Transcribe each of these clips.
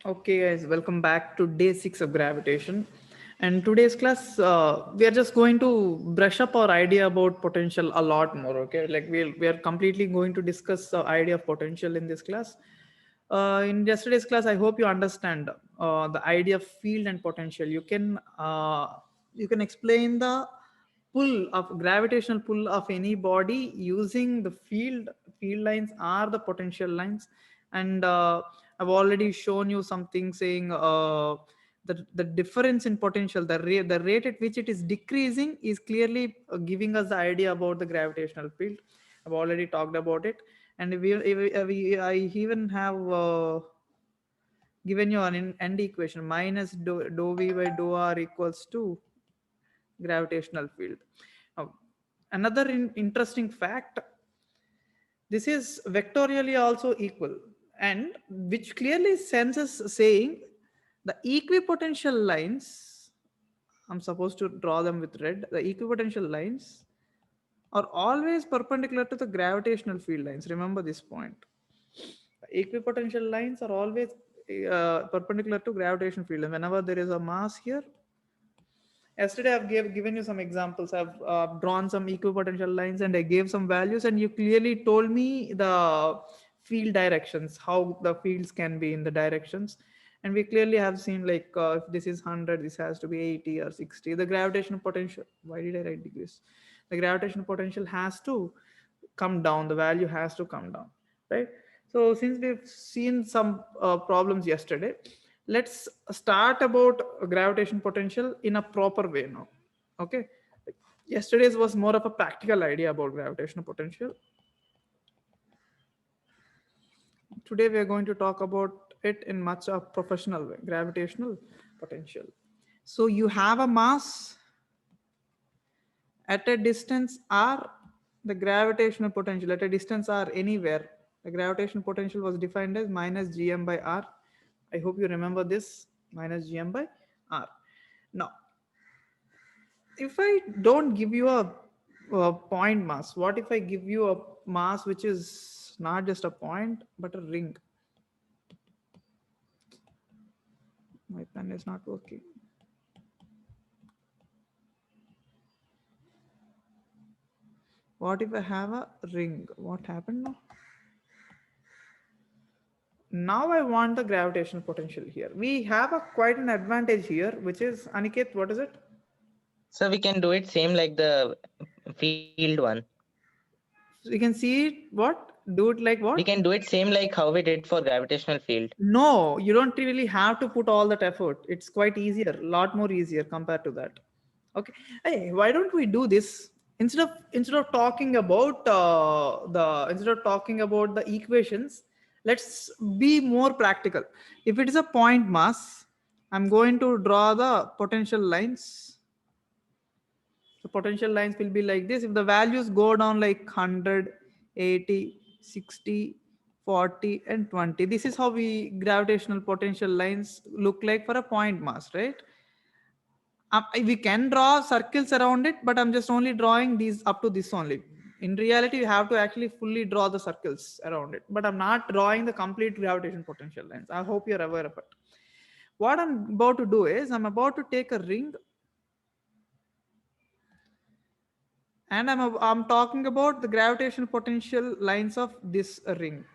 Okay, guys, welcome back to day 6 of gravitation. And today's class, we are just going to brush up our idea about potential a lot more. Okay, like we are completely going to discuss the idea of potential in this class. In yesterday's class, I hope you understand the idea of field and potential. You can explain the pull of gravitational pull of any body using the field lines are the potential lines, and I've already shown you something saying the difference in potential, the rate at which it is decreasing is clearly giving us the idea about the gravitational field. I've already talked about it, and I even have given you an end equation minus dou v by dou r equals to gravitational field. Now, another interesting fact, this is vectorially also equal, and which clearly sends us saying the equipotential lines, I'm supposed to draw them with red, the equipotential lines are always perpendicular to the gravitational field lines. Remember this point. The equipotential lines are always perpendicular to gravitational field. And whenever there is a mass here, yesterday I've given you some examples. I've drawn some equipotential lines and I gave some values, and you clearly told me the field directions, how the fields can be in the directions. And we clearly have seen, like, if this is 100, this has to be 80 or 60. The gravitational potential, why did I write degrees? The gravitational potential has to come down, the value has to come down, right? So since we've seen some problems yesterday, let's start about gravitation potential in a proper way now. Okay, yesterday's was more of a practical idea about gravitational potential. Today we are going to talk about it in much a professional way, gravitational potential. So you have a mass at a distance r, the gravitational potential at a distance r anywhere, the gravitational potential was defined as minus gm by r. I hope you remember this, minus gm by r. Now, if I don't give you a point mass, what if I give you a mass which is not just a point but a ring? My pen is not working. What if I have a ring? What happened now? Now I want the gravitational potential here. We have a quite an advantage here, which is, Aniket, what is it? So we can do it same like the field one. So you can see it, what? Do it like We what? can do it same like how we did for gravitational field. No, you don't really have to put all that effort. It's quite easier, a lot more easier compared to that. Okay. Hey, why don't we do this? Instead of talking about the equations, let's be more practical. If it is a point mass, I'm going to draw the potential lines. The potential lines will be like this. If the values go down like 100, 80, 60, 40, and 20, this is how we gravitational potential lines look like for a point mass, right? We can draw circles around it, but I'm just only drawing these up to this only. In reality, you have to actually fully draw the circles around it, but I'm not drawing the complete gravitation potential lines. I hope you're aware of it. What I'm about to do is I'm about to take a ring, and I'm talking about the gravitational potential lines of this ring.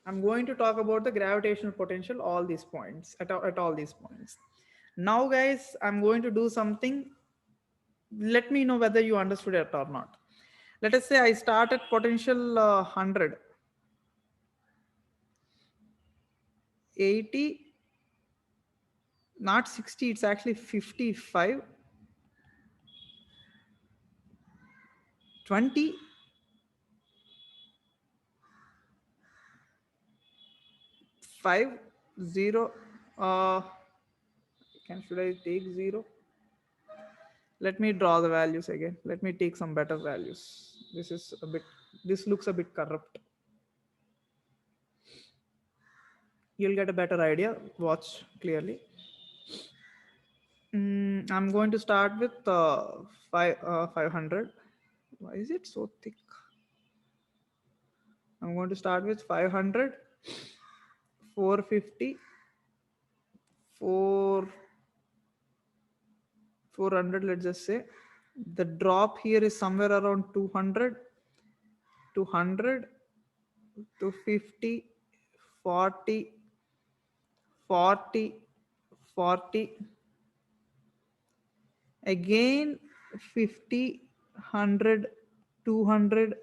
I'm going to talk about the gravitational potential all these points at all these points. Now, guys, I'm going to do something. Let me know whether you understood it or not. Let us say I start at potential 100, 80, not 60, it's actually 55, 20, 5, 0. Should I take 0? Let me draw the values again. Let me take some better values. This looks a bit corrupt. You'll get a better idea. Watch clearly. I'm going to start with 500. Why is it so thick? I'm going to start with 500, 450, 4, 400, let's just say. The drop here is somewhere around 200, 200, 250, 40, 40, 40. Again 50, 100, 200,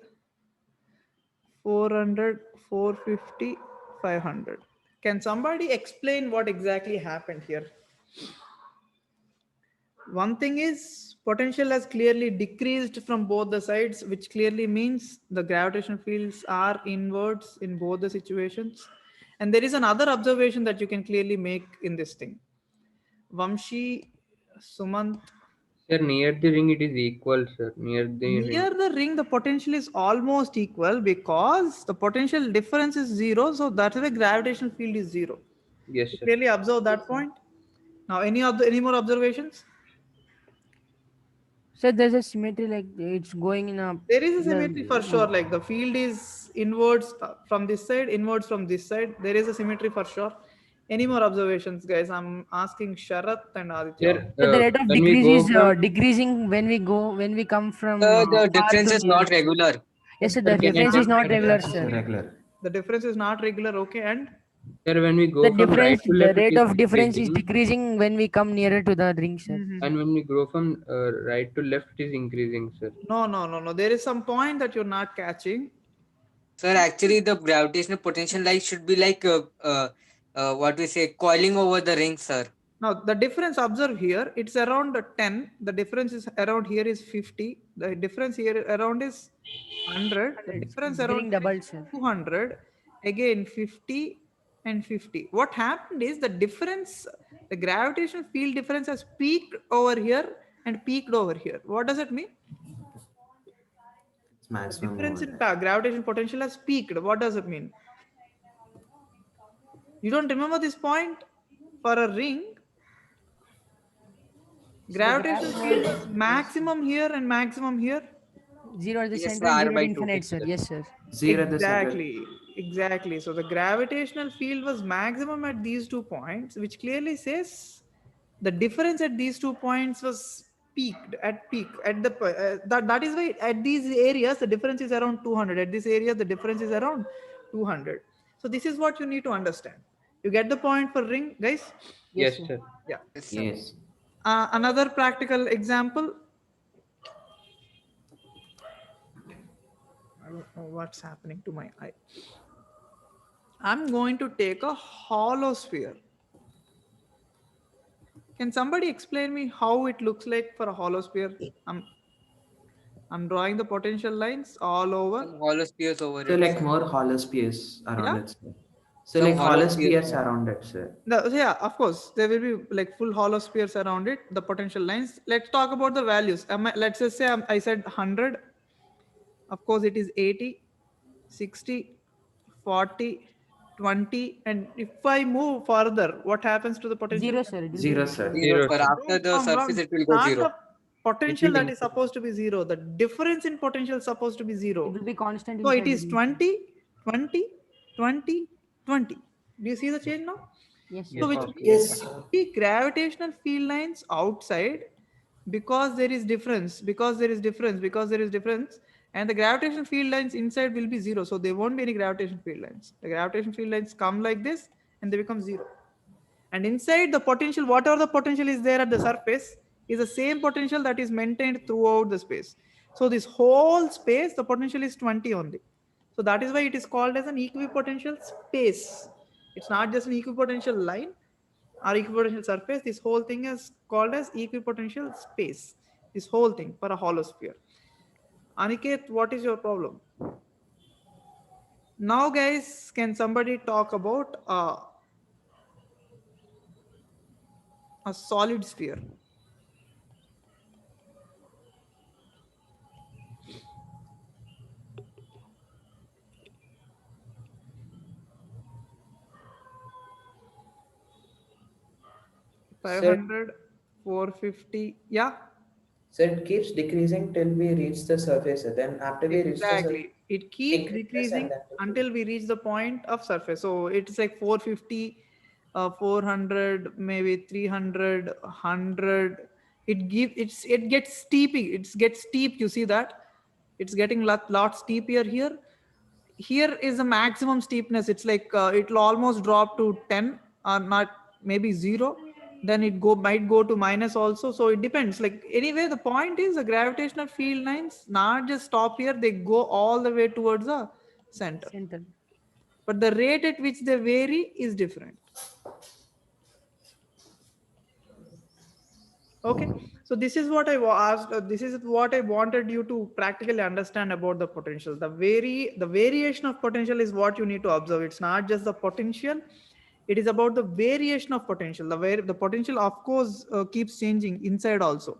400, 450, 500. Can somebody explain what exactly happened here? One thing is potential has clearly decreased from both the sides, which clearly means the gravitational fields are inwards in both the situations. And there is another observation that you can clearly make in this thing. Vamshi, Sumant, Sir, near the ring it is equal, sir. Near the ring. near the ring, the potential is almost equal because the potential difference is zero. So that's why gravitational field is zero. Yes, You sir. clearly observe that point. Now, any more observations? So there's a symmetry, like it's going in a There is a in symmetry for sure. Like the field is inwards from this side, inwards from this side. There is a symmetry for sure. Any more observations, guys? I'm asking Sharath and Aditya. Sir, So the rate of when we decrease go is from decreasing when we come from The far difference to is near. not regular. Yes, sir. Sir, The can I difference is take not my regular, chance? sir. Regular. The difference is not regular. Okay, and Sir, when we The go from right difference, to the left, it rate is of difference is decreasing, decreasing when we come nearer to the ring, sir. and when we go from right to left, it is increasing, sir. no. There is some point that you're not catching. Sir, actually, the gravitational potential light should be like what we say, coiling over the ring, sir. Now the difference observe here, it's around 10. The difference is around here is 50. The difference here around is 100. The difference The around ring here doubled, is sir. 200. Again 50 and 50. What happened is the difference, the gravitational field difference has peaked over here and peaked over here. What does it mean? It's The maximum difference over in there. gravitational potential has peaked. What does it mean? You don't remember this point? For a ring, So the gravitational field gravitational was maximum here and maximum here. zero at the Yes, center sir, and R zero at by 2. infinite, Yes, sir. sir. Yes, sir. Zero at the center. Exactly. So the gravitational field was maximum at these 2 points, which clearly says the difference at these 2 points was peaked at peak at the that is why at these areas the difference is around 200. At this area the difference is around 200. So this is what you need to understand. You get the point for ring, guys? Yes, Yes, sir. sir. Yeah. Yes, sir. Yes. Another practical example. I don't know what's happening to my eye. I'm going to take a hollow sphere. Can somebody explain me how it looks like for a hollow sphere? I'm drawing the potential lines all over. Some hollow spheres over So it, like sir. more hollow spheres around Yeah. it, sir. So Some like hollow hollow spheres, spheres sir. around it, sir. Yeah, of course, there will be like full hollow spheres around it, the potential lines. Let's talk about the values. Let's just say I said 100. Of course, it is 80, 60, 40, 20. And if I move further, what happens to the potential? Zero, sir. It will be Zero, zero. sir. Zero, Zero, sir. sir. After the surface, Wrong. it will go Not zero. the It potential will that is increase. supposed to be zero. The difference in potential is supposed to be It zero. will be constant So it inside the is ring, sir. 20, 20, 20, 20. Do you see the change now? Yes, sir. So Yes, which sir. means the gravitational field lines outside, because there is difference, and the gravitational field lines inside will be zero. So there won't be any gravitational field lines. The gravitational field lines come like this and they become zero. And inside the potential, whatever the potential is there at the surface, is the same potential that is maintained throughout the space. So this whole space, the potential is 20 only. So that is why it is called as an equipotential space. It's not just an equipotential line or equipotential surface. This whole thing is called as equipotential space. This whole thing for a hollow sphere. Aniket, what is your problem? Now, guys, can somebody talk about a solid sphere? Sir, 500, 450. Yeah. So it keeps decreasing till we reach the surface. Then after we reach the surface, Exactly. It keeps increases decreasing and then decreases. until we reach the point of surface. So it's like 450, 400, maybe 300, 100. It gets steepy. It gets steep. You see that? It's getting lot steepier here. Here is the maximum steepness. It's like it'll almost drop to 10 or not, maybe 0. Then it might go to minus also. So it depends. Like anyway, the point is the gravitational field lines not just stop here, they go all the way towards the center. Center. But the rate at which they vary is different. Okay, so this is what I asked. This is what I wanted you to practically understand about the potential. The variation of potential is what you need to observe. It's not just the potential; it is about the variation of potential. The potential, of course, keeps changing inside also.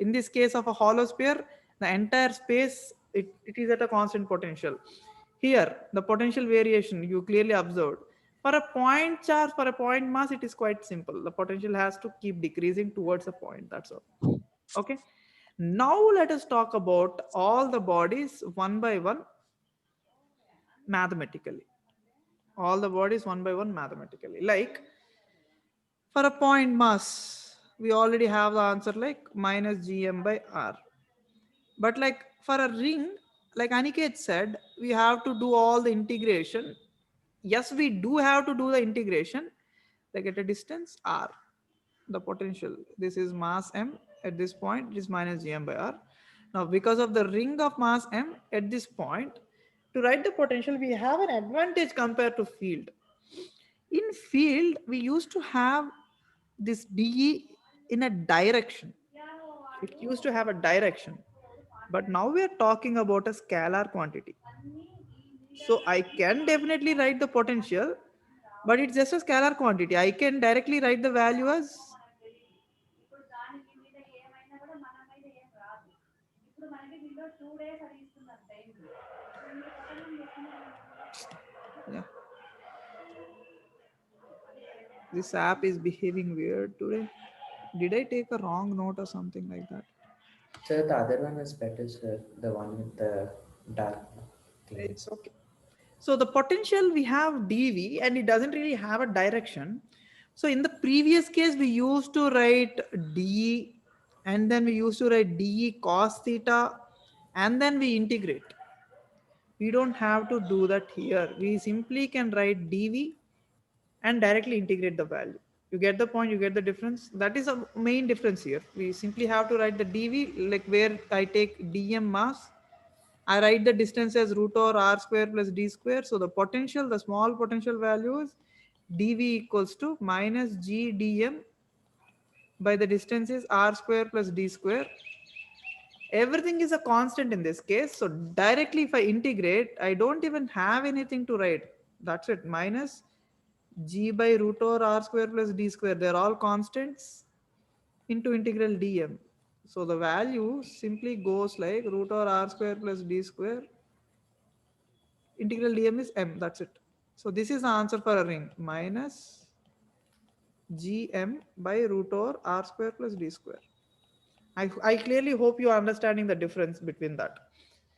In this case of a hollow sphere, the entire space it is at a constant potential. Here, the potential variation you clearly observed. For a point charge, for a point mass, it is quite simple. The potential has to keep decreasing towards a point. That's all. Okay. Now let us talk about all the bodies one by one mathematically. All the bodies one by one mathematically. Like for a point mass, we already have the answer like minus gm by r. But like for a ring, like Aniket said, we have to do all the integration. Yes, we do have to do the integration, like at a distance r, the potential. This is mass m. At this point, it is minus gm by r. Now, because of the ring of mass m at this point, to write the potential, we have an advantage compared to field. In field, we used to have this dE in a direction. It used to have a direction. But now we are talking about a scalar quantity. So I can definitely write the potential, but it's just a scalar quantity. I can directly write the value as yeah. This app is behaving weird today. Did I take a wrong note or something like that? So the other one is better, sir. The one with the dark thing. It's okay. So the potential we have dV and it doesn't really have a direction. So in the previous case, we used to write dE and then we used to write dE cos theta and then we integrate. We don't have to do that here. We simply can write dV and directly integrate the value. You get the point, you get the difference. That is a main difference here. We simply have to write the dV, like where I take dm mass, I write the distance as root over r square plus d square. So the potential, the small potential value is dV equals to minus g dm by the distance is r square plus d square. Everything is a constant in this case. So directly if I integrate, I don't even have anything to write. That's it. Minus g by root over r square plus d square. They're all constants into integral dm. So the value simply goes like root over r square plus d square. Integral dm is m. That's it. So this is the answer for a ring. Minus gm by root over r square plus d square. I clearly hope you are understanding the difference between that.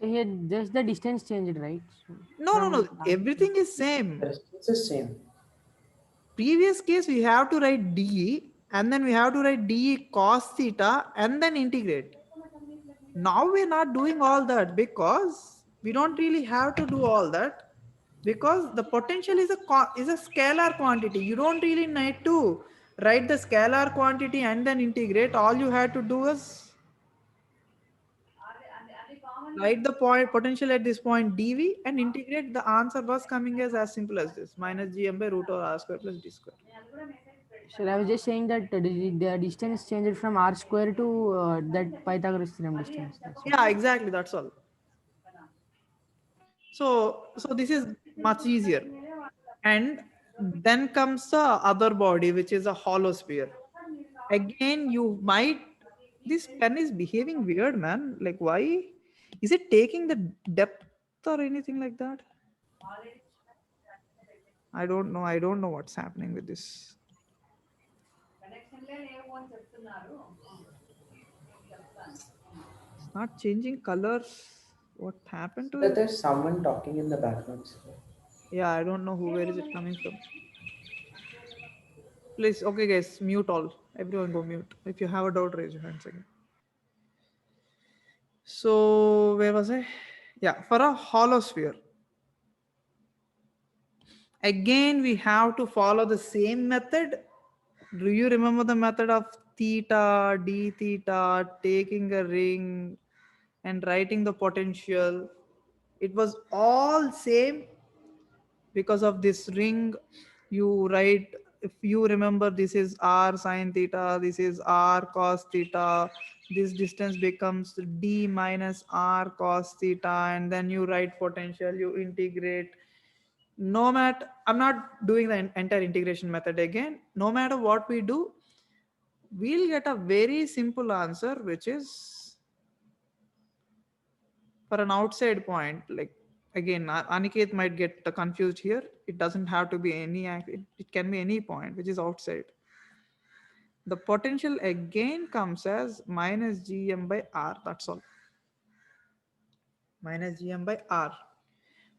So here just the distance changed, right? So No. from Everything is same. It's the same. Previous case, we have to write dE and then we have to write dE cos theta and then integrate. Now we're not doing all that because we don't really have to do all that because the potential is a scalar quantity. You don't really need to write the scalar quantity and then integrate. All you had to do is write the point potential at this point dV and integrate. The answer was coming as simple as this, minus gm by root over r square plus d square. So I was just saying that the distance changed from r square to that Pythagoras theorem distance. That's it. Yeah, exactly. That's all. So this is much easier. And then comes the other body, which is a hollow sphere. Again, you might, this pen is behaving weird, man. Like, why? Is it taking the depth or anything like that? I don't know. I don't know what's happening with this. Not changing colors. What happened to But it? there's someone talking in the background, sir. Yeah, I don't know where is it coming from. Please, okay, guys, mute all. Everyone go mute. If you have a doubt, raise your hands again. So where was I? Yeah, for a hollow sphere. Again, we have to follow the same method. Do you remember the method of theta, d theta, taking a ring and writing the potential? It was all same because of this ring. You write, if you remember, this is r sine theta, this is r cos theta, this distance becomes d minus r cos theta, and then you write potential, you integrate. No matter, I'm not doing the entire integration method again. No matter what we do, we'll get a very simple answer, which is for an outside point. Like again, Aniket might get confused here. It doesn't have to be any, it can be any point which is outside. The potential again comes as minus gm by r. That's all. Minus gm by r.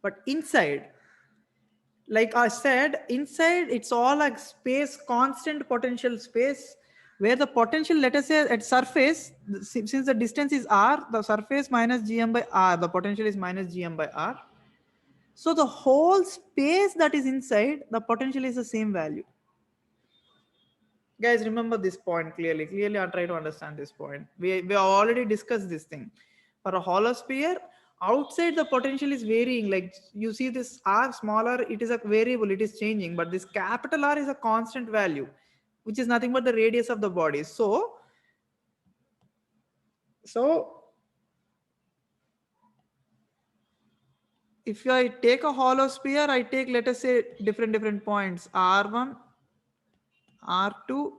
But inside, like I said, inside it's all like space, constant potential space, where the potential, let us say at surface, since the distance is r, the surface minus gm by r, the potential is minus gm by r. So the whole space that is inside, the potential is the same value. Guys, remember this point clearly. Clearly, I'll try to understand this point. We have already discussed this thing. For a hollow sphere, outside the potential is varying. Like you see this r smaller, it is a variable, it is changing. But this capital R is a constant value, which is nothing but the radius of the body. So if I take a hollow sphere, I take, let us say, different points, R1, R2,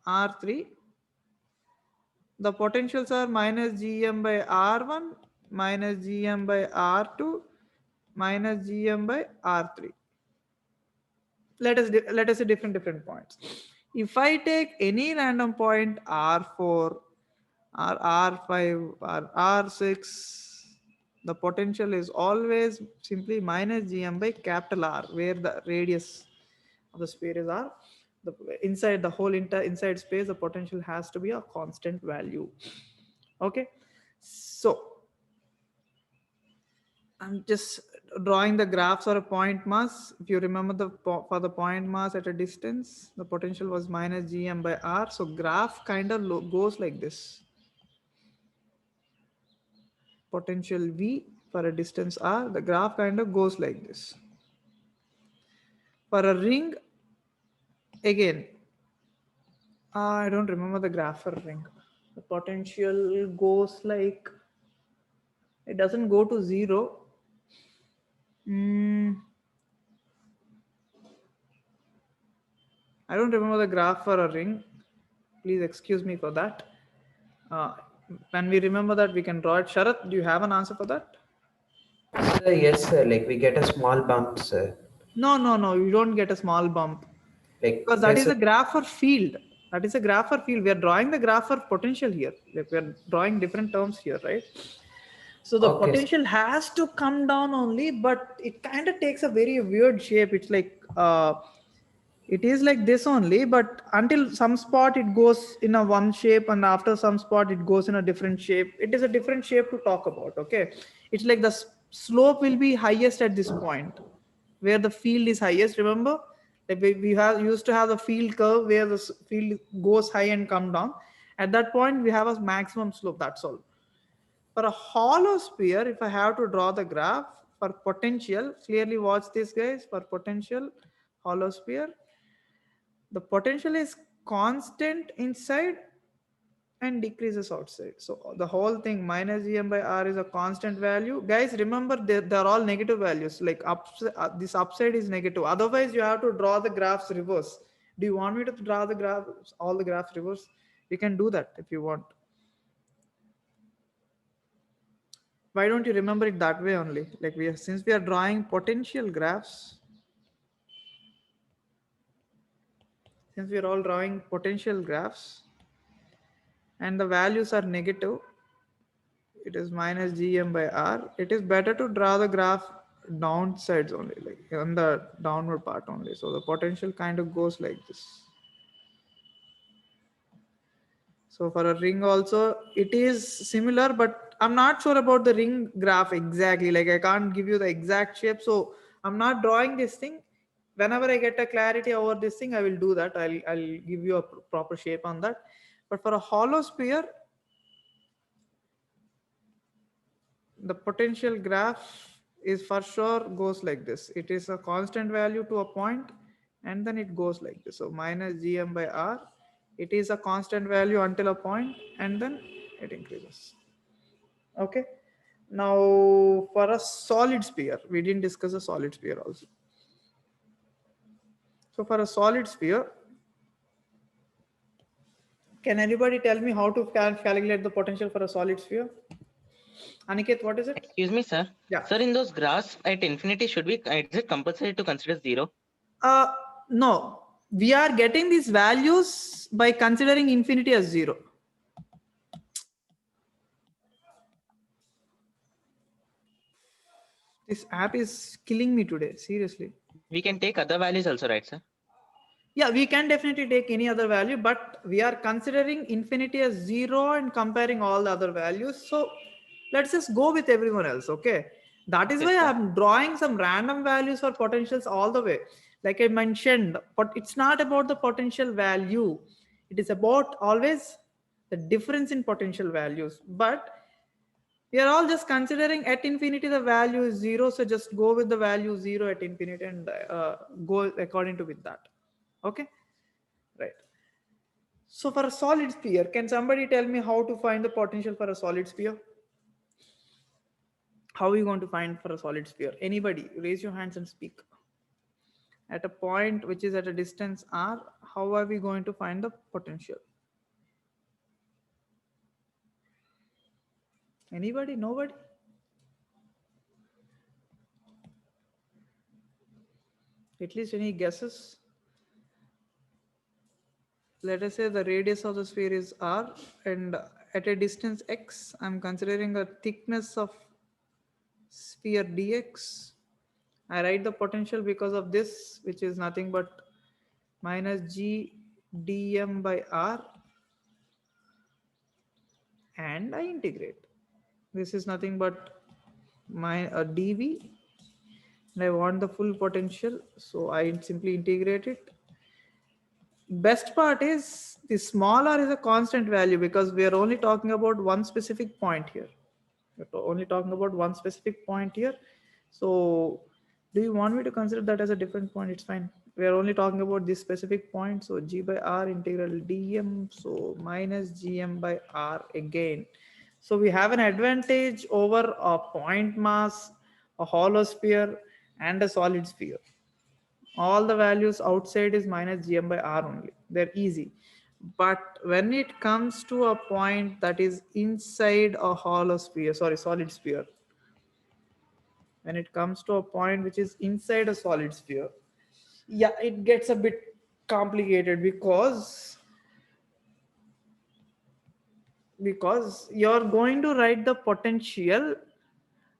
R3. The potentials are minus gm by r1, minus gm by r2, minus gm by r3. Let us say different points. If I take any random point r4 or r5 or r6, the potential is always simply minus gm by capital R, where the radius of the sphere is r. Inside the whole inside space, the potential has to be a constant value. Okay, so I'm just drawing the graphs for a point mass. If you remember, for the point mass at a distance, the potential was minus gm by r. So graph kind of goes like this. Potential v for a distance r, the graph kind of goes like this. For a ring, again, I don't remember the graph for a ring. The potential goes like, it doesn't go to 0. I don't remember the graph for a ring. Please excuse me for that. When we remember that, we can draw it. Sharath, do you have an answer for that? Sir, yes, sir. Like we get a small bump, sir. No. You don't get a small bump. Like Because that is there's a graph for field. That is a graph for field. We are drawing the graph for potential here. Like we are drawing different terms here, right? So the Okay, potential has to come down only, but it kind of takes a very weird shape. It's like it is like this only, but until some spot it goes in a one shape, and after some spot it goes in a different shape. It is a different shape to talk about. Okay, it's like the slope will be highest at this point where the field is highest. Remember, like we have used to have the field curve where the field goes high and come down. At that point we have a maximum slope. That's all. For a hollow sphere, if I have to draw the graph for potential, clearly watch this, guys. For potential hollow sphere, the potential is constant inside and decreases outside. So the whole thing minus gm by r is a constant value. Guys, remember they're all negative values. Like this upside is negative. Otherwise, you have to draw the graphs reverse. Do you want me to draw the graphs, all the graphs reverse? You can do that if you want. Why don't you remember it that way only? Like since we are drawing potential graphs, since we are all drawing potential graphs and the values are negative, it is minus gm by r. It is better to draw the graph downsides only, like on the downward part only. So the potential kind of goes like this. So for a ring also, it is similar, but I'm not sure about the ring graph exactly. Like I can't give you the exact shape. So I'm not drawing this thing. Whenever I get a clarity over this thing, I will do that. I'll give you a proper shape on that. But for a hollow sphere, the potential graph is for sure goes like this. It is a constant value to a point, and then it goes like this. So minus gm by r, it is a constant value until a point, and then it increases. Okay. Now for a solid sphere, we didn't discuss a solid sphere also. So for a solid sphere, can anybody tell me how to calculate the potential for a solid sphere? Aniket, what is it? Excuse me, sir. Yeah. Sir, in those graphs at infinity, is it compulsory to consider 0? No, we are getting these values by considering infinity as 0. This app is killing me today, seriously. We can take other values also, right, sir? Yeah, we can definitely take any other value, but we are considering infinity as 0 and comparing all the other values. So let's just go with everyone else, okay? That is Yes, why sir. I'm drawing some random values for potentials all the way. Like I mentioned, but it's not about the potential value. It is about always the difference in potential values. But we are all just considering at infinity the value is 0. So just go with the value 0 at infinity and go according to with that. Okay, right. So for a solid sphere, can somebody tell me how to find the potential for a solid sphere? How are you going to find for a solid sphere? Anybody, raise your hands and speak. At a point which is at a distance r, how are we going to find the potential? Anybody? Nobody? At least any guesses? Let us say the radius of the sphere is r, and at a distance x, I'm considering a thickness of sphere dx. I write the potential because of this, which is nothing but minus g dm by r, and I integrate. This is nothing but my dv, and I want the full potential, so I simply integrate it. Best part is the small r is a constant value because we are only talking about one specific point here. We're only talking about one specific point here. So do you want me to consider that as a different point? It's fine. We are only talking about this specific point. So g by r integral dm. So minus gm by r again. So we have an advantage over a point mass, a hollow sphere, and a solid sphere. All the values outside is minus gm by r only. They're easy. But when it comes to a point that is inside a hollow sphere, sorry, solid sphere, when it comes to a point which is inside a solid sphere, yeah, it gets a bit complicated because you're going to write the potential,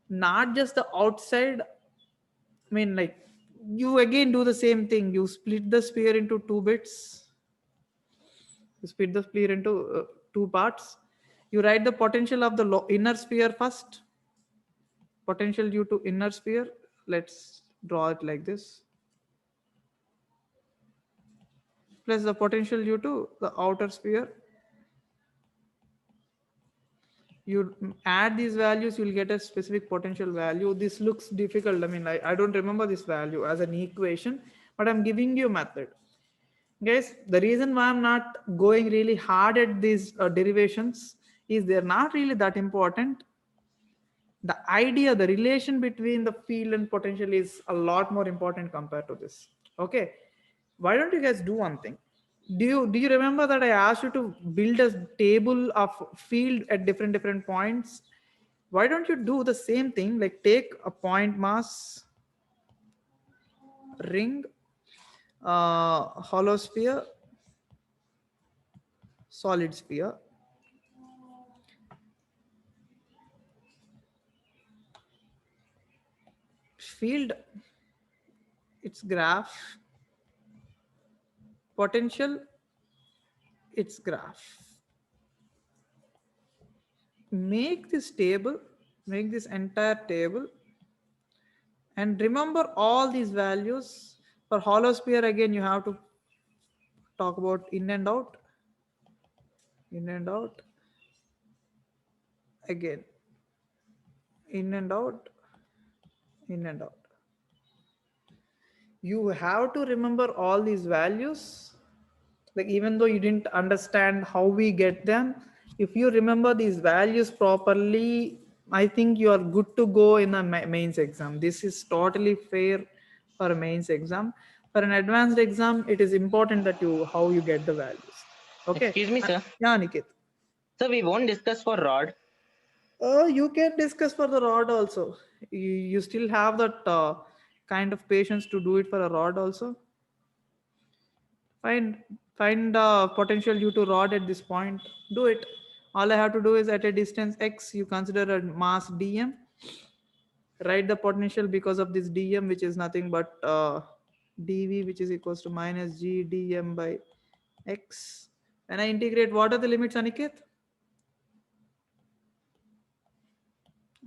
not just the outside. I mean, like, you again do the same thing. You split the sphere into 2 bits. You split the sphere into 2 parts. You write the potential of the inner sphere first. Potential due to inner sphere. Let's draw it like this. Plus the potential due to the outer sphere. You add these values, you'll get a specific potential value. This looks difficult. I mean, I don't remember this value as an equation, but I'm giving you a method. Guys, the reason why I'm not going really hard at these derivations is they're not really that important. The idea, the relation between the field and potential is a lot more important compared to this. Okay, why don't you guys do one thing? Do you remember that I asked you to build a table of field at different points? Why don't you do the same thing? Like take a point mass, ring, hollow sphere, solid sphere. field, its graph, potential, its graph. Make this table, make this entire table, and remember all these values. For hollow sphere, again, you have to talk about in and out, in and out, again, in and out, in and out. You have to remember all these values. Like, even though you didn't understand how we get them, if you remember these values properly, I think you are good to go in the mains exam. This is totally fair for a mains exam. For an advanced exam, it is important that how you get the values. Okay. Excuse me, sir. Yeah, Niket. So we won't discuss for rod. You can discuss for the rod also. You still have that kind of patience to do it for a rod also. Find potential due to rod at this point. Do it. All I have to do is at a distance x, you consider a mass dm. Write the potential because of this dm, which is nothing but dv, which is equals to minus g dm by x. When I integrate, what are the limits, Aniket?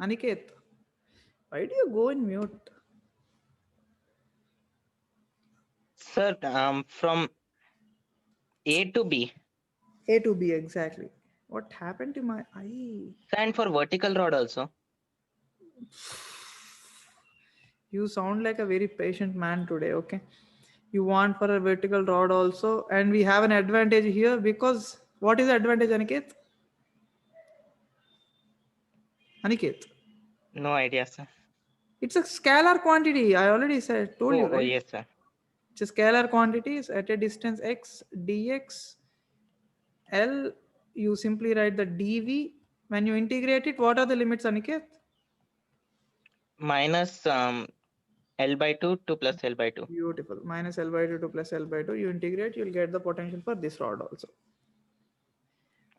Aniket, why do you go in mute? Sir, from A to B. A to B, exactly. What happened to my eye? And for vertical rod also. You sound like a very patient man today, okay? You want for a vertical rod also, and we have an advantage here because what is the advantage, Aniket? Aniket, No idea, sir. it's a scalar quantity. I already told you, Oh, right? yes, sir. It's a scalar quantity at a distance x, dx, L. You simply write the dv. When you integrate it, what are the limits, Aniket? Minus L by 2 to plus L by 2. Beautiful. Minus L by 2 to plus L by 2. You integrate, you'll get the potential for this rod also.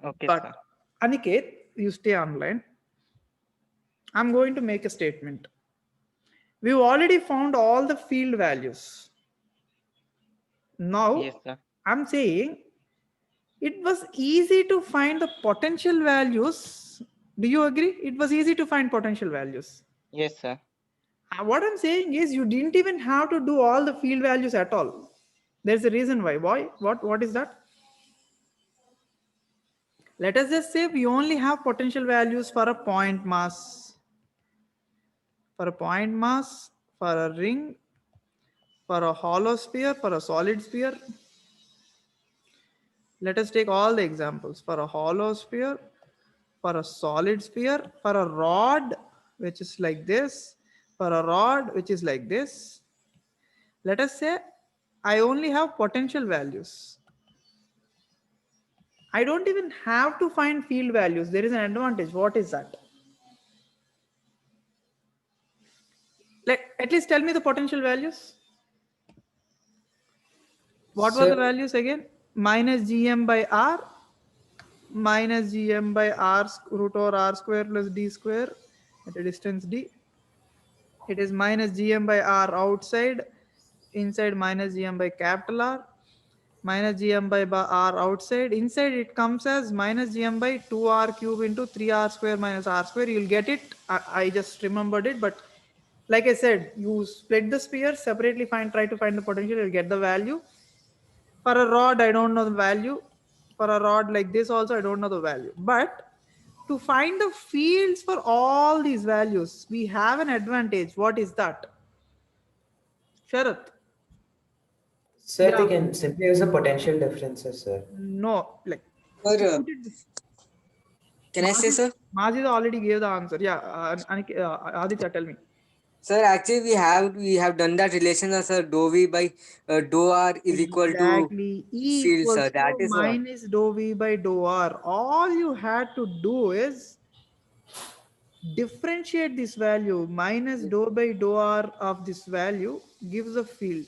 Okay, But sir. Aniket, you stay online. I'm going to make a statement. We've already found all the field values. Now, Yes, sir. I'm saying it was easy to find the potential values. Do you agree? It was easy to find potential values. Yes, sir. What I'm saying is you didn't even have to do all the field values at all. There's a reason why. Why? What is that? Let us just say we only have potential values for a point mass, for a point mass, for a ring, for a hollow sphere, for a solid sphere. Let us take all the examples for a hollow sphere, for a solid sphere, for a rod, which is like this, for a rod, which is like this. Let us say I only have potential values. I don't even have to find field values. There is an advantage. What is that? At least tell me the potential values. What were the values again? Minus gm by r, minus gm by r root over r square plus d square at a distance d. It is minus gm by r outside, inside minus gm by capital R, minus gm by r outside, inside it comes as minus gm by 2r cube into 3r square minus r square. You'll get it. I just remembered it, but like I said, you split the sphere separately, try to find the potential, you'll get the value. For a rod, I don't know the value. For a rod like this also, I don't know the value. But to find the fields for all these values, we have an advantage. What is that? Sharath? Sir, Yeah. we can simply use the potential differences, sir. No, like. Sir, can I say, sir? Majid already gave the answer. Yeah, Aditya, tell me. Sir, actually, we have done that relation, sir. Dou v by dou r is equal to Exactly. E field, equals sir. That to is what. minus dou v by dou r. All you had to do is differentiate this value. Minus dou by dou r of this value gives a field.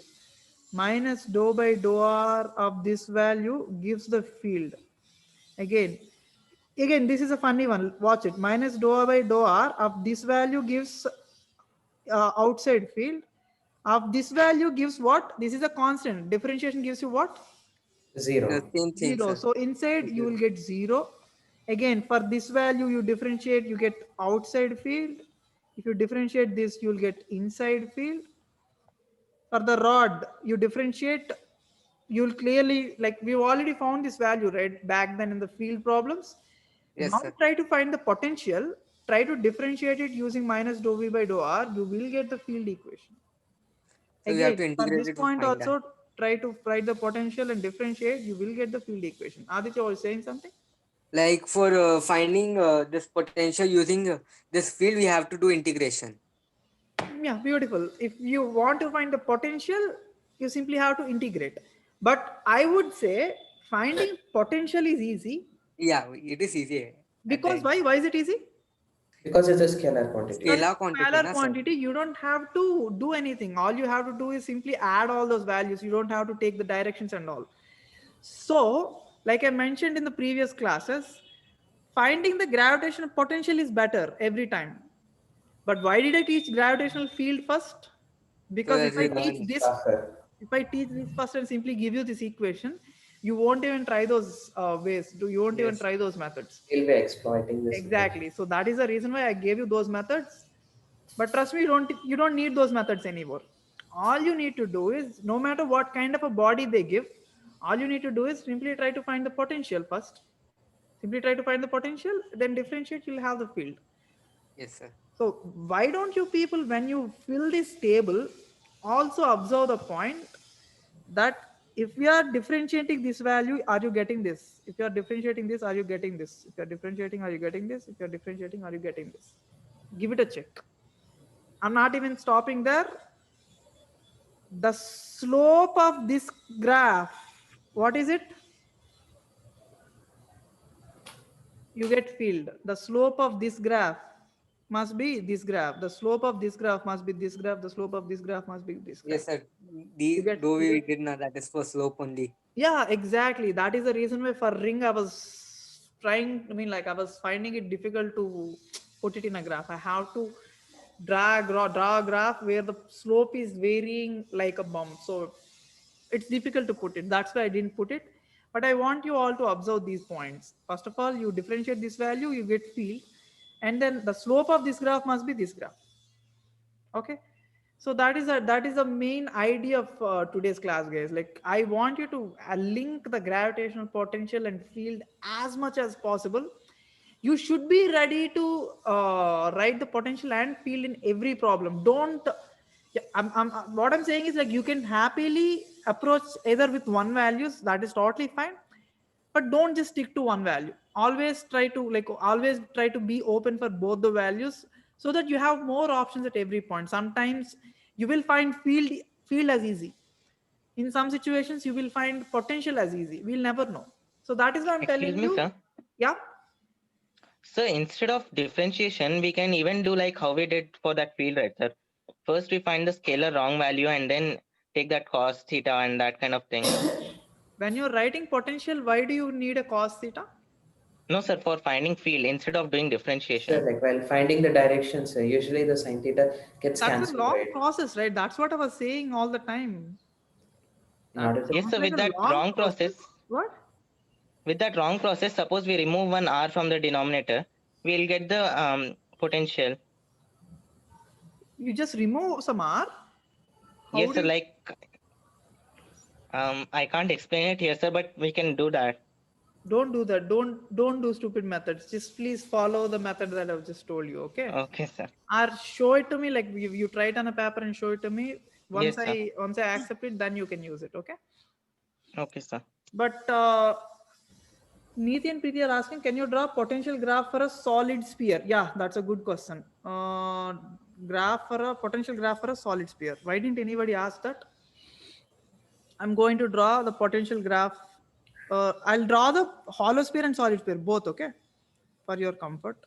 Minus dou by dou r of this value gives the field. Again, this is a funny one. Watch it. Minus dou by dou r of this value gives outside field of this value gives what? This is a constant. Differentiation gives you what? Zero. Same thing, Zero. sir. So inside you will get 0. Again, for this value you differentiate, you get outside field. If you differentiate this, you will get inside field. For the rod, you differentiate, you'll clearly, like we've already found this value right back then in the field problems. Yes, Now sir. try to find the potential, try to differentiate it using minus dou v by dou r, you will get the field equation. So we have to Again, for integrate this it to point find that. also, try to write the potential and differentiate, you will get the field equation. Aditya was saying something? Like for finding this potential using this field, we have to do integration. Yeah, beautiful. If you want to find the potential, you simply have to integrate. But I would say finding potential is easy Yeah, it is easy at the because end. why? Why is it easy? Because it's a scalar quantity. Because Scalar it's quantity, scalar na, sir? quantity, you don't have to do anything. All you have to do is simply add all those values. You don't have to take the directions and all. So, like I mentioned in the previous classes, finding the gravitational potential is better every time. But why did I teach gravitational field first? So Because that if I we teach learn. this, Faster. if I teach this first and simply give you this equation, you won't even try those ways. You won't even Yes. try those methods. We'll be exploiting this. Exactly. So that is the reason why I gave you those methods. But trust me, you don't need those methods anymore. All you need to do is, no matter what kind of a body they give, all you need to do is simply try to find the potential first. Simply try to find the potential, then differentiate, you'll have the field. Yes, sir. So why don't you people, when you fill this table, also observe the point that if we are differentiating this value, are you getting this? If you are differentiating this, are you getting this? If you are differentiating, are you getting this? If you are differentiating, are you getting this? Give it a check. I'm not even stopping there. The slope of this graph, what is it? You get field. The slope of this graph must be this graph. The slope of this graph must be this graph. The slope of this graph must be this graph. Yes, sir. You get, Though you we get, did not, that is for slope only. yeah, exactly. That is the reason why for ring I was trying, I mean, like I was finding it difficult to put it in a graph. I have to draw a graph where the slope is varying like a bump. So it's difficult to put it. That's why I didn't put it. But I want you all to observe these points. First of all, you differentiate this value, you get field. And then the slope of this graph must be this graph. Okay. So that is the main idea of today's class, guys. Like I want you to link the gravitational potential and field as much as possible. You should be ready to write the potential and field in every problem. Don't, yeah, what I'm saying is like you can happily approach either with one values, that is totally fine, but don't just stick to one value. Always try to be open for both the values so that you have more options at every point. Sometimes you will find field as easy. In some situations you will find potential as easy. We'll never know. So that is why I'm Excuse telling me, you. sir. Yeah. So instead of differentiation, we can even do like how we did for that field, right, sir? First, we find the scalar wrong value and then take that cos theta and that kind of thing. When you're writing potential, why do you need a cos theta? No, sir, for finding field instead of doing Sure, differentiation. like while finding the directions, usually the sine theta gets That's a cancelled, long right? process, right? That's what I was saying all the time. In That order to Yes, sounds sir, like with a that long wrong process. process, What? suppose we remove one r from the denominator, we'll get the potential. You just remove some r? How Yes, do sir, you, like I can't explain it here, sir, but we can do that. don't do that. Don't do stupid methods. Just please follow the method that I've just told you. Okay. Okay, sir. Or show it to me, like you try it on a paper and show it to me. Once Yes, sir. I accept it, then you can use it. Okay. Okay, sir. But Neeti and Preeti are asking, can you draw potential graph for a solid sphere? Yeah, that's a good question. Potential graph for a solid sphere. Why didn't anybody ask that? I'm going to draw the potential graph. I'll draw the hollow sphere and solid sphere both, okay? For your comfort.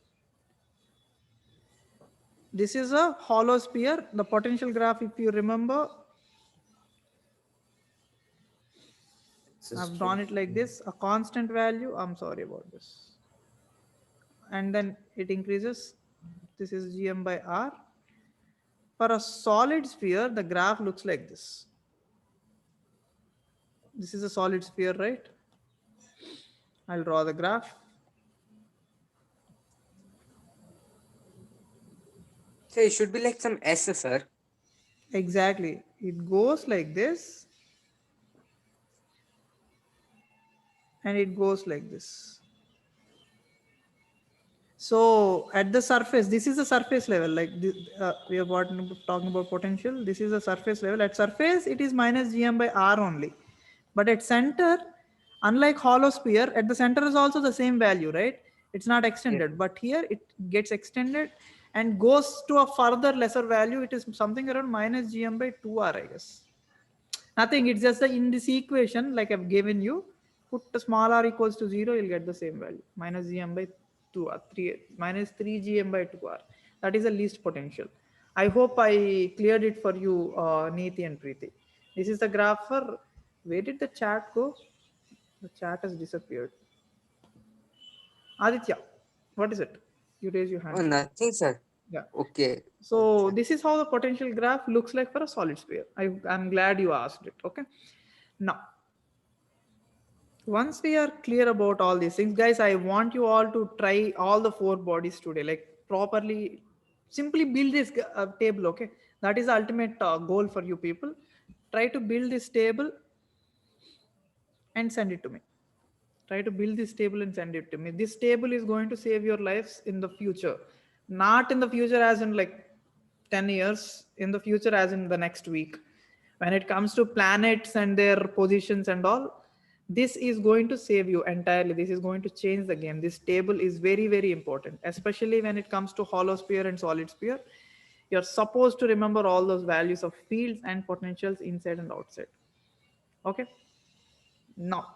This is a hollow sphere. The potential graph, if you remember, I've drawn it like this, a constant value. I'm sorry about this. And then it increases. This is Gm by R. For a solid sphere, the graph looks like this. This is a solid sphere, right? I'll draw the graph. So it should be like some S, sir. Exactly. It goes like this and it goes like this. So at the surface, this is the surface level, like this, we are talking about potential. This is the surface level. At surface, it is minus gm by r only. But at center, unlike hollow sphere, at the center is also the same value, right? It's not extended, but here it gets extended and goes to a further lesser value. It is something around minus gm by 2r, I guess. Nothing, it's just in this equation, like I've given you, put a small r equals to 0, you'll get the same value, minus gm by 2r, 3, minus 3 gm by 2r. That is the least potential. I hope I cleared it for you, Neeti and Preeti. This is the graph for, where did the chat go? The chat has disappeared. Aditya, what is it? You raise your hand. Oh, nothing, sir. Yeah. Okay. So this is how the potential graph looks like for a solid sphere. I'm glad you asked it. Okay. Now, once we are clear about all these things, guys, I want you all to try all the 4 bodies today, like properly, simply build this table. Okay. That is the ultimate goal for you people. Try to build this table and send it to me. Try to build this table and send it to me. This table is going to save your lives in the future, not in the future as in like 10 years, in the future as in the next week. When it comes to planets and their positions and all, this is going to save you entirely. This is going to change the game. This table is very, very important, especially when it comes to hollow sphere and solid sphere. You're supposed to remember all those values of fields and potentials inside and outside. Okay. Now,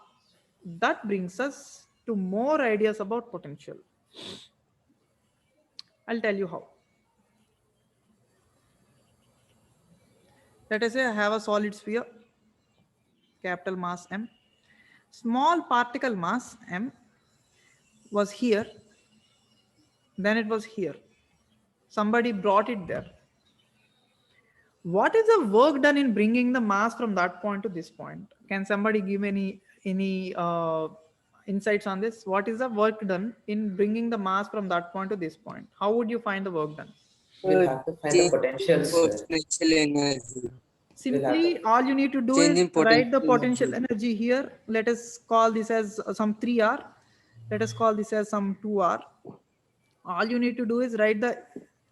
that brings us to more ideas about potential. I'll tell you how. Let us say I have a solid sphere, capital mass M. Small particle mass M was here, then it was here. Somebody brought it there. What is the work done in bringing the mass from that point to this point? Can somebody give any insights on this? What is the work done in bringing the mass from that point to this point? How would you find the work done? We'll have to find the potentials, sir. Potential energy. Simply, all you need to do Change is in write the potential potential energy here. Let us call this as some 3R. Let us call this as some 2R. All you need to do is write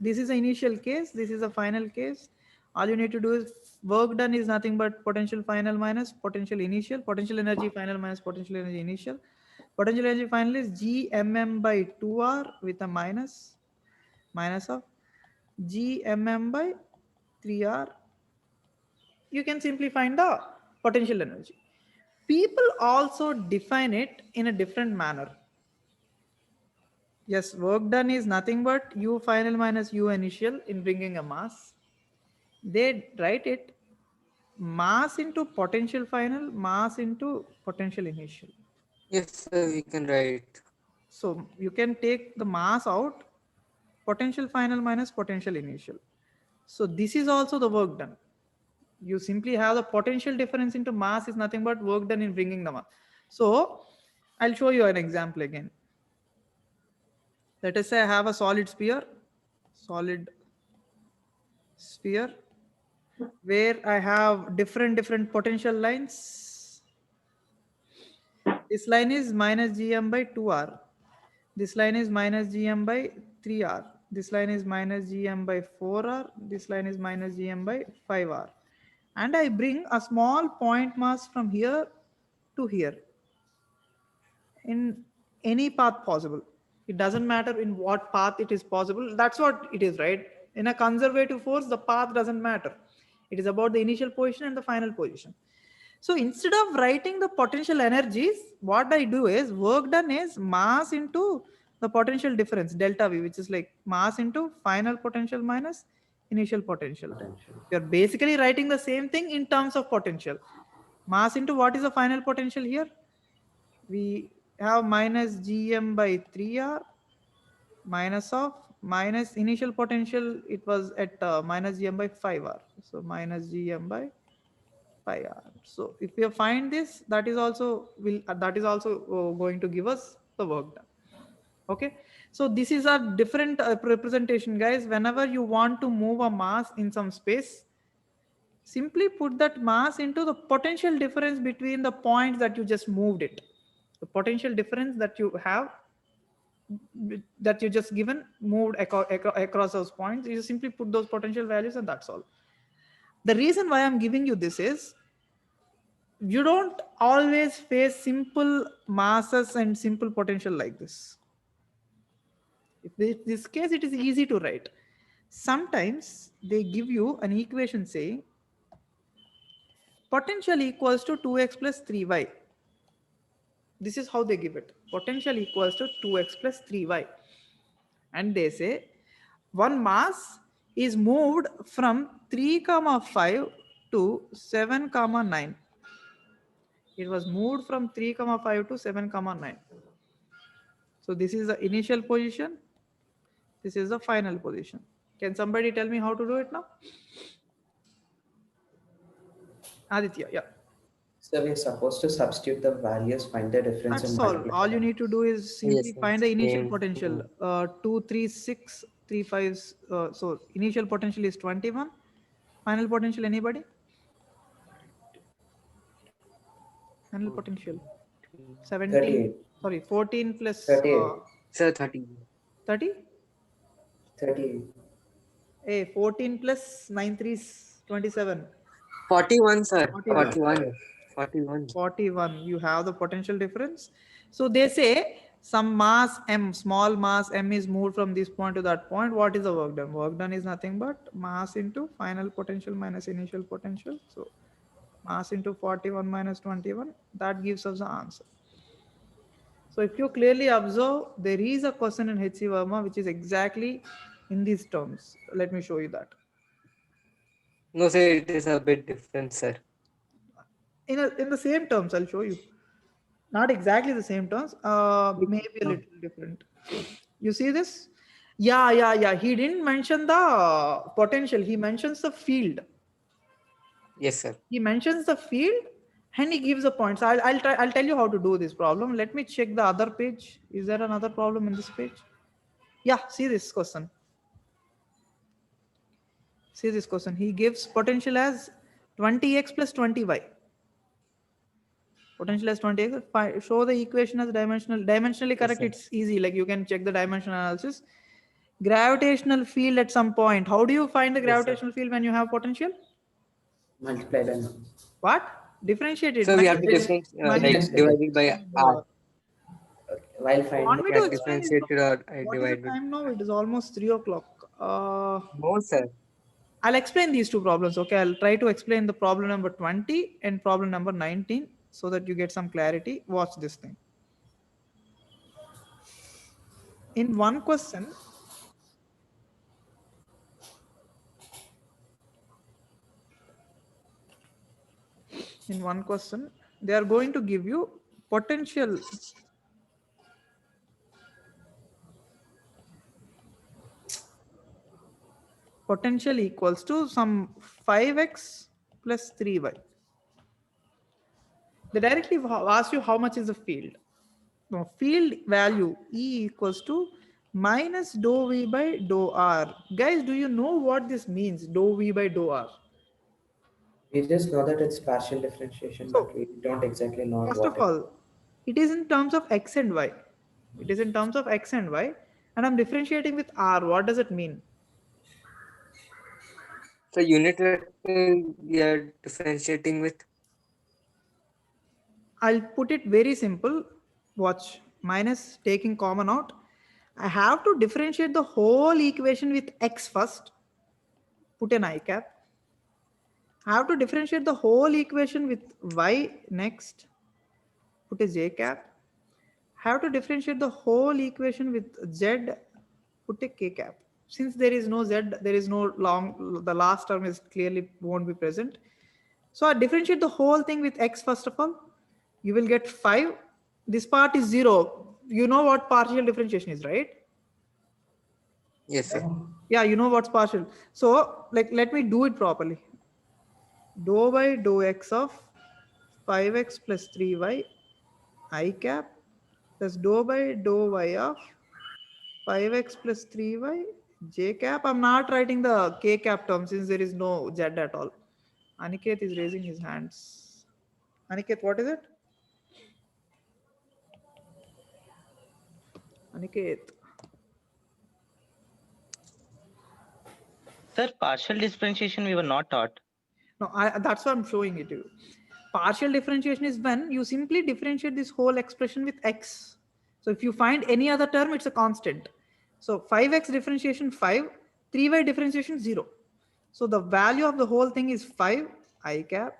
this is the initial case, this is the final case. All you need to do is work done is nothing but potential final minus potential initial, potential energy final minus potential energy initial. Potential energy final is Gmm by 2R with a minus of Gmm by 3R. You can simply find the potential energy. People also define it in a different manner. Yes, work done is nothing but U final minus U initial in bringing a mass. They write it mass into potential final, mass into potential initial. Yes, sir, we can write. So you can take the mass out, potential final minus potential initial. So this is also the work done. You simply have the potential difference into mass is nothing but work done in bringing the mass. So I'll show you an example again. Let us say I have a solid sphere where I have different potential lines. This line is minus gm by 2r. This line is minus gm by 3r. This line is minus gm by 4r. This line is minus gm by 5r. And I bring a small point mass from here to here in any path possible. It doesn't matter in what path it is possible. That's what it is, right? In a conservative force, the path doesn't matter. It is about the initial position and the final position. So instead of writing the potential energies, what I do is work done is mass into the potential difference, delta V, which is like mass into final potential minus initial potential. You're basically writing the same thing in terms of potential. Mass into what is the final potential here? We have minus gm by 3r minus of minus initial potential, it was at minus gm by 5r. So minus gm by 5r. So if we find this, that is also going to give us the work done. Okay, so this is a different representation, guys. Whenever you want to move a mass in some space, simply put that mass into the potential difference between the points that you just moved it. The potential difference that you have, that you just given, moved across those points, you simply put those potential values and that's all. The reason why I'm giving you this is, you don't always face simple masses and simple potential like this. In this case, it is easy to write. Sometimes they give you an equation saying potential equals to 2x plus 3y. This is how they give it. Potential equals to 2x plus 3y. And they say one mass is moved from 3,5 to 7,9. It was moved from 3,5 to 7,9. So this is the initial position. This is the final position. Can somebody tell me how to do it now? Aditya, yeah. So we're supposed to substitute the values, find the difference, That's and all. multiply All you them. need to do is simply Yes, find the initial same. potential. 2, 3, 6, 3, 5. So initial potential is 21. Final potential, anybody? Final potential 17. 38. Sorry, 14 plus 38. Sir, 30. 30. 38. Hey, 14 plus 9 3 is 27. 41, sir. 41. 41. 41. 41. You have the potential difference. So they say some mass m, small mass m, is moved from this point to that point. What is the work done? Work done is nothing but mass into final potential minus initial potential. So mass into 41 minus 21, that gives us the answer. So if you clearly observe, there is a question in H.C. Verma which is exactly in these terms. Let me show you that. No, sir, it is a bit different, sir. In the same terms, I'll show you. Not exactly the same terms, maybe a little different. You see this? Yeah. He didn't mention the potential. He mentions the field. Yes, sir. He mentions the field and he gives the points. I'll tell you how to do this problem. Let me check the other page. Is there another problem in this page? Yeah, see this question. See this question. He gives potential as 20x plus 20y. Potential as 20x. Show the equation as dimensionally correct. sir. It's easy. Like you can check the dimensional analysis. Gravitational field at some point. How do you find the Yes, sir. gravitational field when you have potential? Multiply them. What? Differentiate it. So we have to Minus- difference, minus- divided by r. Okay. While Want finding me We to have explain it? differentiated or What is the divided. time now? It is almost 3 o'clock. No, sir. I'll explain these two problems. Okay, I'll try to explain the problem number 20 and problem number 19 so that you get some clarity. Watch this thing. In one question, they are going to give you potential. Potential equals to some 5x plus 3y. They directly ask you how much is the field. No, field value E equals to minus dou V by dou R. Guys, do you know what this means? Dou V by dou R. we just know that it's partial differentiation, So, but we don't exactly know First what of all, it is in terms of x and y. It is in terms of x and y, and I'm differentiating with R. What does it mean? So unit vector we are differentiating with. I'll put it very simple. Watch, minus taking common out. I have to differentiate the whole equation with x first. Put an I cap. I have to differentiate the whole equation with y next. Put a j cap. Have to differentiate the whole equation with z. Put a k cap. Since there is no z, there is no long, the last term is clearly won't be present. So I differentiate the whole thing with x first of all. You will get 5. This part is 0. You know what partial differentiation is, right? Yes, sir. Yeah, you know what's partial. So like, let me do it properly. Dou by dou x of 5x plus 3y I cap plus dou by dou y of 5x plus 3y j cap. I'm not writing the k cap term since there is no z at all. Aniket is raising his hands. Aniket, what is it? Aniket. Sir, partial differentiation we were not taught. No, that's what I'm showing it to you. Partial differentiation is when you simply differentiate this whole expression with x. So if you find any other term, it's a constant. So 5x differentiation 5, 3y differentiation 0. So the value of the whole thing is 5 I cap.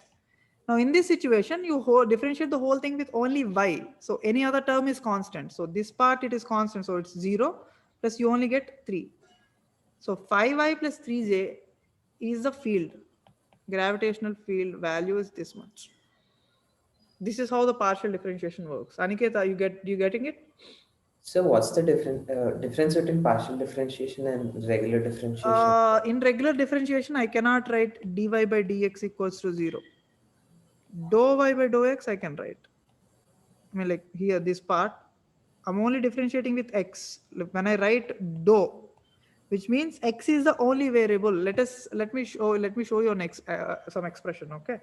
Now in this situation, you differentiate the whole thing with only y. So any other term is constant. So this part it is constant. So it's 0 plus you only get 3. So 5y plus 3j is the field. Gravitational field value is this much. This is how the partial differentiation works. Aniket, are you getting it? So what's the difference between partial differentiation and regular differentiation? In regular differentiation, I cannot write dy by dx equals to 0. Dou y by dou x, I can write. I mean, like here, this part, I'm only differentiating with x. When I write dou, which means x is the only variable. Let me show you next some expression. Okay.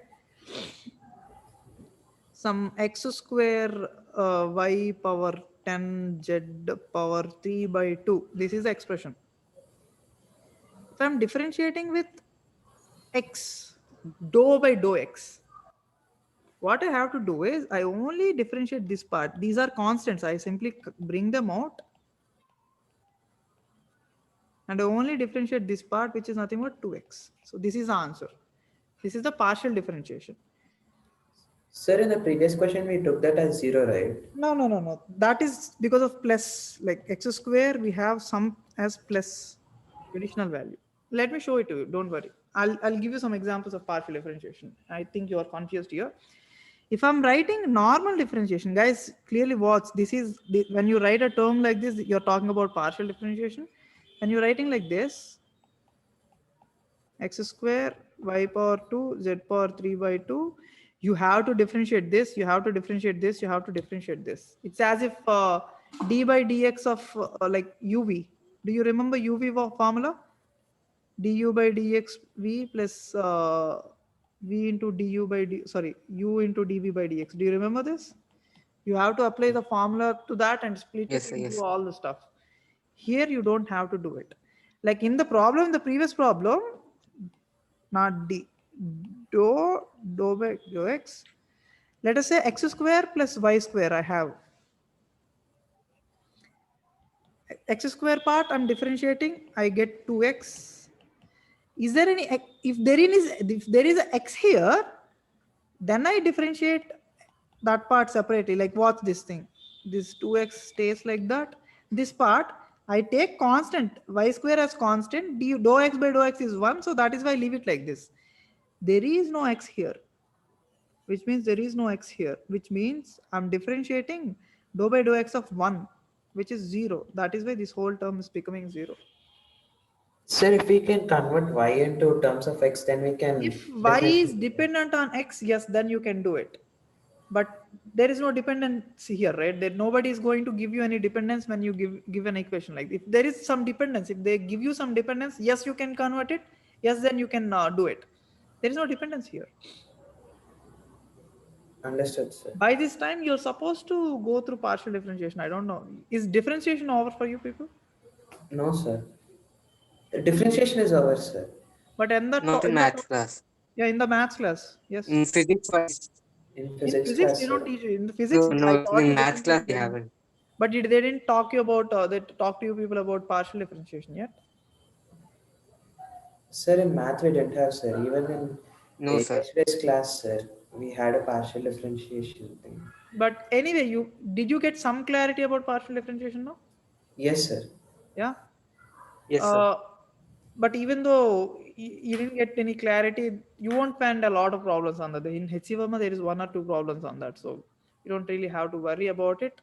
Some x square y power 10 z power 3 by 2. This is the expression. If I'm differentiating with x, dou by dou x, what I have to do is I only differentiate this part. These are constants. I simply bring them out and I only differentiate this part, which is nothing but 2x. So this is the answer. This is the partial differentiation. Sir, in the previous question, we took that as 0, right? No. That is because of plus, like x square, we have some as plus additional value. Let me show it to you. Don't worry. I'll give you some examples of partial differentiation. I think you are confused here. If I'm writing normal differentiation, guys, clearly watch. This is when you write a term like this, you're talking about partial differentiation. When you're writing like this, x square y power 2 z power 3 by 2, you have to differentiate this, you have to differentiate this, you have to differentiate this. It's as if d by dx of like uv. Do you remember uv formula? Du by dx v plus v into du by u into dv by dx. Do you remember this? You have to apply the formula to that and split Yes, it sir, into yes. all the stuff. Here you don't have to do it. Like in the problem, the previous problem, not d, dou by dou x. Let us say x square plus y square I have. X square part I'm differentiating, I get 2x. Is there any, if there is a x here, then I differentiate that part separately. Like watch this thing. This 2x stays like that. This part, I take constant, y square as constant, dou x by dou x is 1. So that is why I leave it like this. There is no x here, which means there is no x here, which means I'm differentiating dou by dou x of 1, which is 0. That is why this whole term is becoming 0. Sir, if we can convert y into terms of x, then we can If y is dependent on x, yes, then you can do it. But there is no dependency here, right? That nobody is going to give you any dependence when you give an equation like this. If there is some dependence, if they give you some dependence, yes, you can convert it. Yes, then you can do it. There is no dependence here. Understood, sir. By this time, you're supposed to go through partial differentiation. I don't know. Is differentiation over for you people? No, sir. The differentiation is over, sir. But in the Not in maths class. yeah, in the maths class, yes. In physics, In In physics physics, class, they don't sir. teach you. In the physics, no, I taught in you maths class we differentiation. haven't. But they didn't talk you about they talk to you people about partial differentiation yet. Sir, in math we didn't have, sir. Even in No, sir. yesterday's class, sir, we had a partial differentiation thing. But anyway, did you get some clarity about partial differentiation now? Yes, sir. Yeah. Yes, sir. But even though you didn't get any clarity, you won't find a lot of problems on that. In HCVMA, there is 1 or 2 problems on that, so you don't really have to worry about it.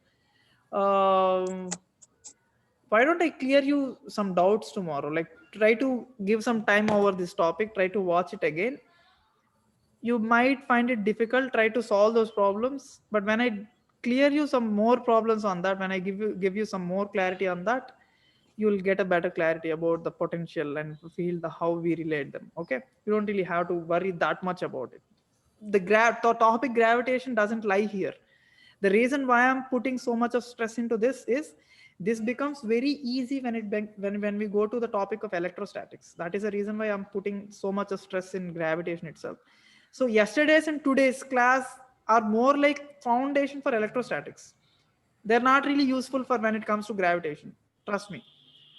why don't I clear you some doubts tomorrow? Like try to give some time over this topic, try to watch it again. You might find it difficult, try to solve those problems. But when I clear you some more problems on that, when I give you some more clarity on that, you'll get a better clarity about the potential and feel the how we relate them. Okay, you don't really have to worry that much about it. The topic gravitation doesn't lie here. The reason why I'm putting so much of stress into this is this becomes very easy when we go to the topic of electrostatics. That is the reason why I'm putting so much of stress in gravitation itself. So yesterday's and today's class are more like foundation for electrostatics. They're not really useful for when it comes to gravitation. Trust me.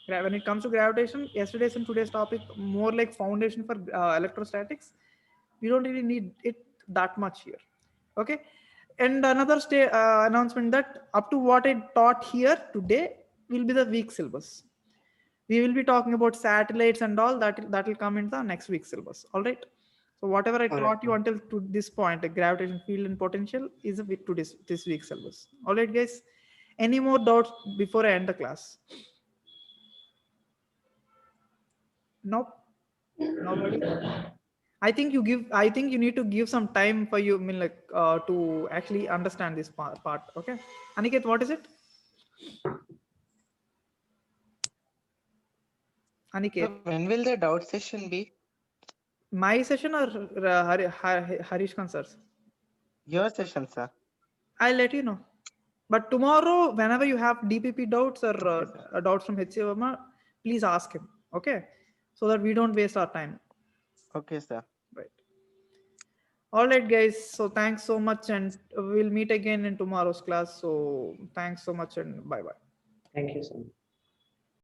When it comes to gravitation, yesterday's and today's topic more like foundation for electrostatics. We don't really need it that much here. Okay. And another announcement that up to what I taught here today will be the week syllabus. We will be talking about satellites and all that will come in the next week's syllabus. All right. So whatever I taught you until to this point, the gravitation field and potential is a bit to this week's syllabus. All right, guys. Any more doubts before I end the class? Nope. Nobody. I think you need to give some time for you, I mean, like to actually understand this part. Okay. Aniket, what is it? Aniket. So when will the doubt session be? My session or Harish Kansar's? Your session, sir. I'll let you know. But tomorrow, whenever you have DPP doubts or doubts from HC Verma, please ask him. Okay. So that we don't waste our time. Okay, sir. Right. All right, guys. So thanks so much. And we'll meet again in tomorrow's class. So thanks so much and bye-bye. Thank you so much.